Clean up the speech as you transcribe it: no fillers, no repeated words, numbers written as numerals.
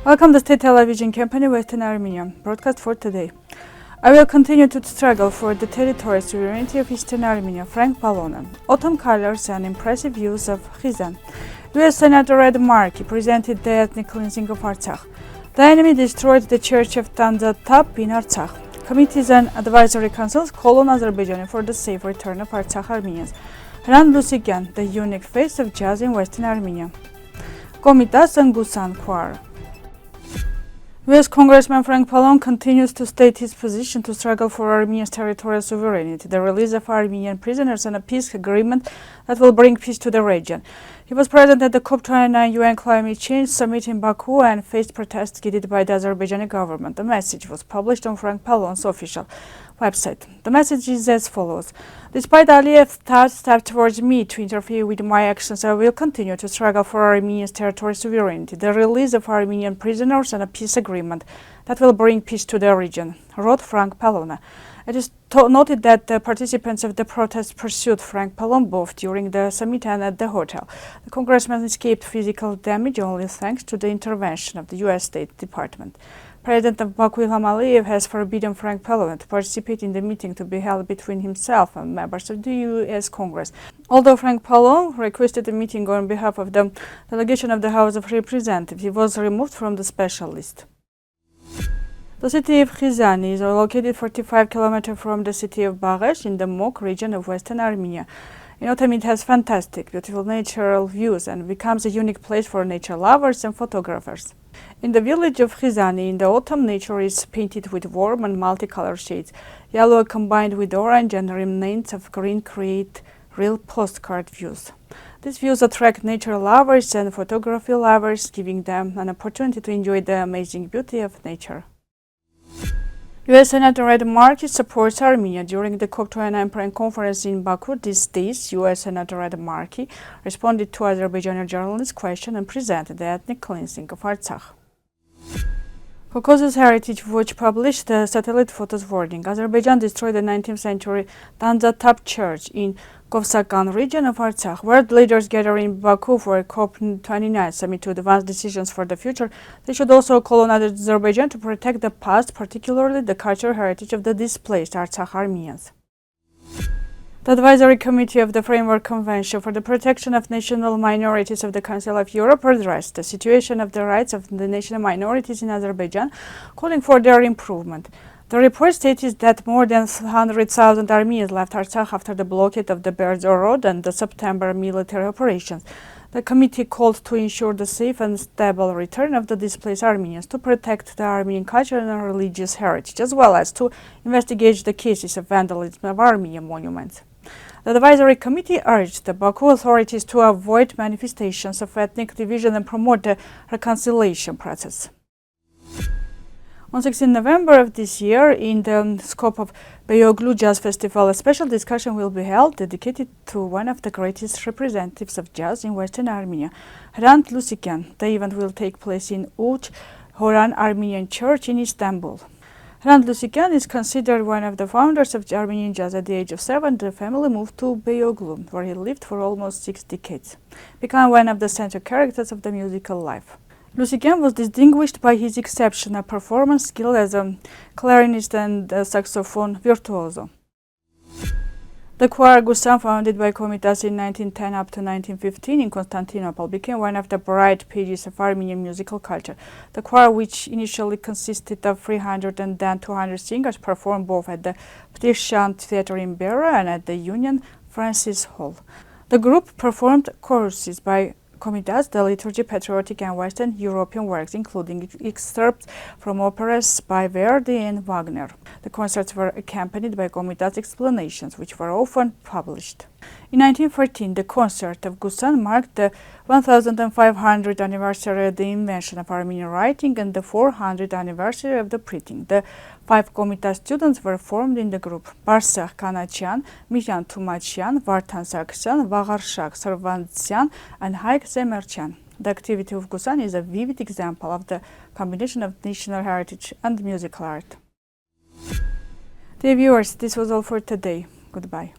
Welcome to State Television Company Western Armenia, broadcast for today. I will continue to struggle for the territorial sovereignty of Eastern Armenia, Frank Pallone. Autumn colors and impressive views of Khizan. U.S. Senator Markey presented the ethnic cleansing of Artsakh. The enemy destroyed the church of Tandzatap in Artsakh. Committees and advisory councils call on Azerbaijan for the safe return of Artsakh Armenians. Hrant Lusikyan, the unique face of jazz in Western Armenia. Komitas and Gusan choir. U.S. Congressman Frank Pallone continues to state his position to struggle for Armenia's territorial sovereignty, the release of Armenian prisoners, and a peace agreement that will bring peace to the region. He was present at the COP29 UN Climate Change Summit in Baku and faced protests guided by the Azerbaijani government. The message was published on Frank Pallone's official website. The message is as follows. Despite Aliyev's step towards me to interfere with my actions, I will continue to struggle for Armenia's territorial sovereignty, the release of Armenian prisoners, and a peace agreement that will bring peace to the region, wrote Frank Pallone. It is noted that the participants of the protest pursued Frank Pallone both during the summit and at the hotel. The congressman escaped physical damage only thanks to the intervention of the U.S. State Department. President of Baku Ilham Aliyev has forbidden Frank Pallone to participate in the meeting to be held between himself and members of the U.S. Congress. Although Frank Pallone requested a meeting on behalf of the delegation of the House of Representatives, he was removed from the special list. The city of Khizan is located 45 kilometers from the city of Baghesh in the Mok region of Western Armenia. In autumn, it has fantastic, beautiful natural views and becomes a unique place for nature lovers and photographers. In the village of Khizan, in the autumn, nature is painted with warm and multicolored shades. Yellow combined with orange and remnants of green create real postcard views. These views attract nature lovers and photography lovers, giving them an opportunity to enjoy the amazing beauty of nature. U.S. Senator Markey supports Armenia. During the COP29 Prime Conference in Baku these days, U.S. Senator Markey responded to Azerbaijani journalist's question and presented the ethnic cleansing of Artsakh. Caucasus Heritage Watch published the satellite photos warning. Azerbaijan destroyed the 19th century Tandzatap church in Sahakyan region of Artsakh. World leaders gather in Baku for a COP29 summit to advance decisions for the future. They should also call on Azerbaijan to protect the past, particularly the cultural heritage of the displaced Artsakh Armenians. The Advisory Committee of the Framework Convention for the Protection of National Minorities of the Council of Europe addressed the situation of the rights of the national minorities in Azerbaijan, calling for their improvement. The report stated that more than 100,000 Armenians left Artsakh after the blockade of the Berdzor Road and the September military operations. The committee called to ensure the safe and stable return of the displaced Armenians, to protect the Armenian culture and religious heritage, as well as to investigate the cases of vandalism of Armenian monuments. The advisory committee urged the Baku authorities to avoid manifestations of ethnic division and promote the reconciliation process. On 16 November of this year, in the scope of Beyoğlu Jazz Festival, a special discussion will be held dedicated to one of the greatest representatives of jazz in Western Armenia, Hrant Lusikyan. The event will take place in Uch Horan Armenian Church in Istanbul. Hrant Lusikyan is considered one of the founders of Armenian jazz. At the age of 7, the family moved to Beyoğlu, where he lived for almost 6 decades, becoming one of the central characters of the musical life. Lusikyan was distinguished by his exceptional performance skill as a clarinist and a saxophone virtuoso. The choir Gusan, founded by Komitas in 1910 up to 1915 in Constantinople, became one of the bright pages of Armenian musical culture. The choir, which initially consisted of 300 and then 200 singers, performed both at the Ptishant Theatre in Beira and at the Union Francis Hall. The group performed choruses by Komitas, the liturgy, patriotic and Western European works, including excerpts from operas by Verdi and Wagner. The concerts were accompanied by Komitas explanations, which were often published. In 1914, the concert of Gusan marked the 1500th anniversary of the invention of Armenian writing and the 400th anniversary of the printing. The 5 Komitas students were formed in the group: Barsakh Kanachyan, Mijan Tumachian, Vartan Sargsyan, Vagharshak Sarvantsyan, and Haik Zemerchan. The activity of Gusan is a vivid example of the combination of national heritage and musical art. Dear viewers, this was all for today. Goodbye.